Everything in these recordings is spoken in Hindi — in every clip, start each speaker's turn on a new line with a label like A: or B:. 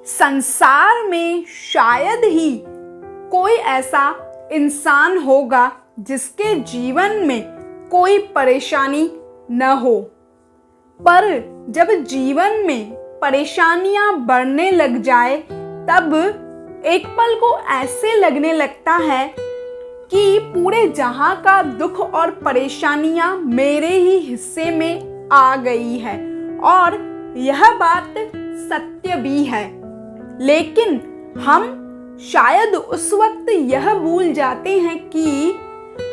A: संसार में शायद ही कोई ऐसा इंसान होगा जिसके जीवन में कोई परेशानी न हो, पर जब जीवन में परेशानियां बढ़ने लग जाए तब एक पल को ऐसे लगने लगता है कि पूरे जहां का दुख और परेशानियां मेरे ही हिस्से में आ गई है। और यह बात सत्य भी है, लेकिन हम शायद उस वक्त यह भूल जाते हैं कि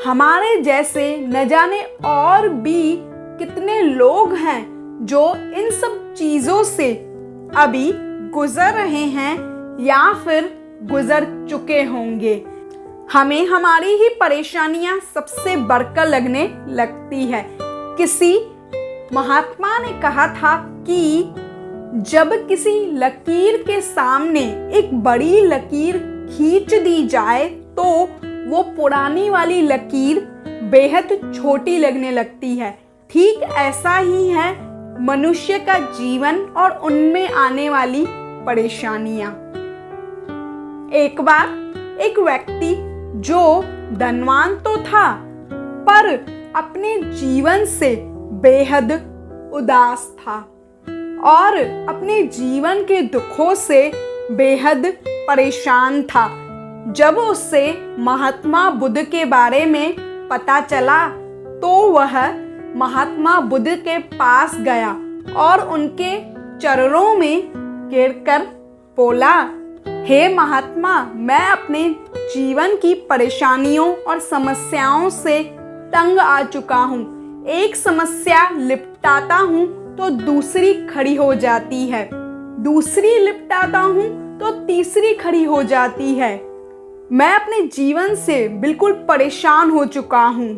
A: हमारे जैसे न जाने और भी कितने लोग हैं जो इन सब चीज़ों से अभी गुजर रहे हैं या फिर गुजर चुके होंगे। हमें हमारी ही परेशानियां सबसे बढ़कर लगने लगती है। किसी महात्मा ने कहा था कि जब किसी लकीर के सामने एक बड़ी लकीर खींच दी जाए तो वो पुरानी वाली लकीर बेहद छोटी लगने लगती है। ठीक ऐसा ही है मनुष्य का जीवन और उनमें आने वाली परेशानियां। एक बार एक व्यक्ति जो धनवान तो था पर अपने जीवन से बेहद उदास था और अपने जीवन के दुखों से बेहद परेशान था। जब उससे महात्मा बुद्ध के बारे में पता चला तो वह महात्मा बुद्ध के पास गया और उनके चरणों में गिरकर बोला, हे महात्मा, मैं अपने जीवन की परेशानियों और समस्याओं से तंग आ चुका हूँ। एक समस्या लिपटाता हूँ तो दूसरी खड़ी हो जाती है, दूसरी लिपटाता हूँ तो तीसरी खड़ी हो जाती है। मैं अपने जीवन से बिल्कुल परेशान हो चुका हूँ।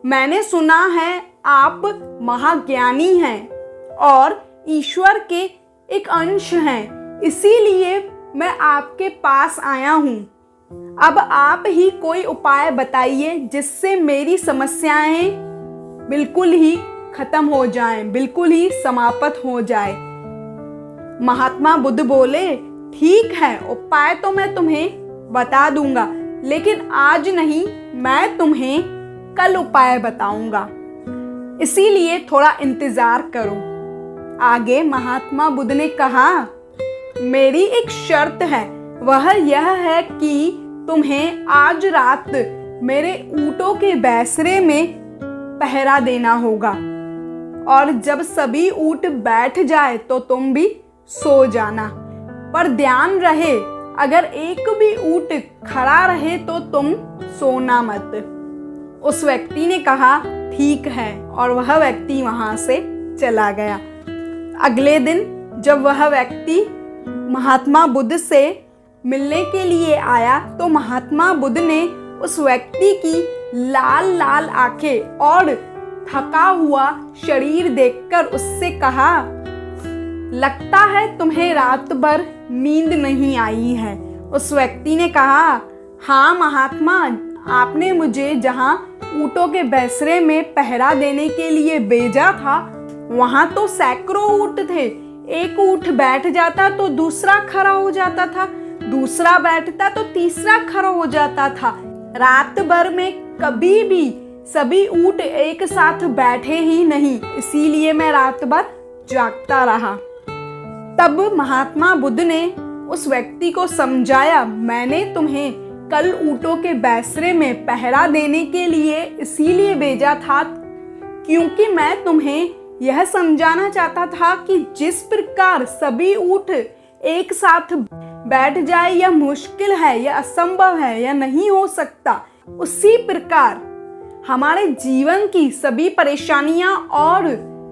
A: मैंने सुना है आप महाज्ञानी हैं और ईश्वर के एक अंश हैं, इसीलिए मैं आपके पास आया हूँ। अब आप ही कोई उपाय बताइए जिससे मेरी समस्याएं बिल्कुल ही खत्म हो जाएं, बिल्कुल ही समाप्त हो जाए। महात्मा बुद्ध बोले, ठीक है, उपाय तो मैं तुम्हें बता दूंगा, लेकिन आज नहीं, मैं तुम्हें कल उपाय बताऊंगा, इसीलिए थोड़ा इंतजार करो। आगे महात्मा बुद्ध ने कहा, मेरी एक शर्त है, वह यह है कि तुम्हें आज रात मेरे ऊँटों के बैसरे में पहरा देना होगा और जब सभी ऊँट बैठ जाए तो तुम भी सो जाना, पर ध्यान रहे अगर एक भी ऊँट खड़ा रहे तो तुम सोना मत। उस व्यक्ति ने कहा, ठीक है, और वह व्यक्ति वहां से चला गया। अगले दिन जब वह व्यक्ति महात्मा बुद्ध से मिलने के लिए आया तो महात्मा बुद्ध ने उस व्यक्ति की लाल लाल आंखें और थका हुआ शरीर देखकर उससे कहा, लगता है तुम्हें रात भर नींद नहीं आई है। उस व्यक्ति ने कहा, हाँ महात्मा, आपने मुझे जहाँ ऊँटों के बैसरे में पहरा देने के लिए भेजा था वहाँ तो सैकड़ों ऊँट थे। एक ऊँट बैठ जाता तो दूसरा खड़ा हो जाता था, दूसरा बैठता तो तीसरा खड़ा हो जाता था। रात भर में कभी भी सभी ऊँट एक साथ बैठे ही नहीं, इसीलिए मैं रात भर जागता रहा। तब महात्मा बुद्ध ने उस व्यक्ति को समझाया, मैंने तुम्हें कल ऊँटों के बैसरे में पहरा देने के लिए इसीलिए भेजा था क्योंकि मैं तुम्हें यह समझाना चाहता था कि जिस प्रकार सभी ऊँट एक साथ बैठ जाए यह मुश्किल है, यह असंभव है, यह नहीं हो सकता, उसी प्रकार हमारे जीवन की सभी परेशानियां और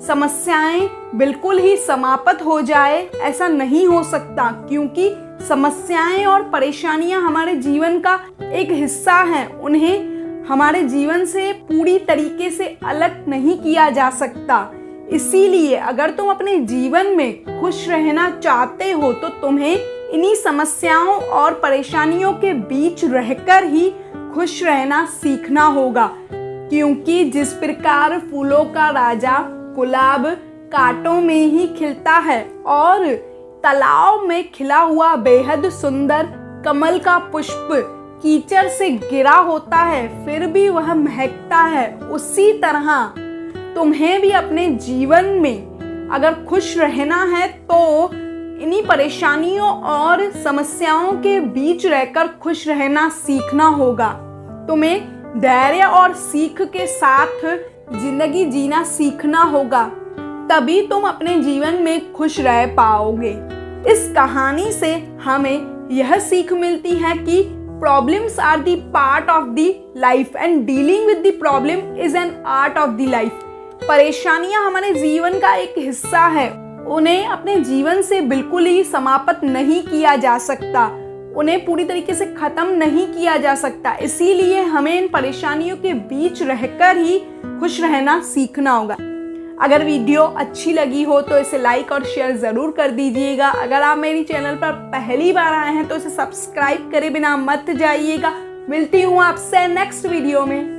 A: समस्याएं बिल्कुल ही समाप्त हो जाए, ऐसा नहीं हो सकता, क्योंकि समस्याएं और परेशानियां हमारे जीवन का एक हिस्सा हैं। उन्हें हमारे जीवन से पूरी तरीके से अलग नहीं किया जा सकता। इसीलिए अगर तुम अपने जीवन में खुश रहना चाहते हो तो तुम्हें इन्हीं समस्याओं और परेशानियों के बीच रहकर ही खुश रहना सीखना होगा, क्योंकि जिस प्रकार फूलों का राजा गुलाब कांटों में ही खिलता है और तालाब में खिला हुआ बेहद सुंदर कमल का पुष्प कीचड़ से गिरा होता है फिर भी वह महकता है, उसी तरह तुम्हें भी अपने जीवन में अगर खुश रहना है तो इन्हीं परेशानियों और समस्याओं के बीच रहकर खुश रहना सीखना होगा। तुम्हें धैर्य और सीख के साथ जिंदगी जीना सीखना होगा, तभी तुम अपने जीवन में खुश रह पाओगे। इस कहानी से हमें यह सीख मिलती है कि problems are the part of the life and dealing with the problem is an art of the life. परेशानियां हमारे जीवन का एक हिस्सा है, उन्हें अपने जीवन से बिल्कुल ही समाप्त नहीं किया जा सकता, उन्हें पूरी तरीके से खत्म नहीं किया जा सकता। इसीलिए हमें इन परेशानियों के बीच रहकर ही खुश रहना सीखना होगा। अगर वीडियो अच्छी लगी हो तो इसे लाइक और शेयर ज़रूर कर दीजिएगा। अगर आप मेरी चैनल पर पहली बार आए हैं तो इसे सब्सक्राइब करे बिना मत जाइएगा। मिलती हूँ आपसे नेक्स्ट वीडियो में।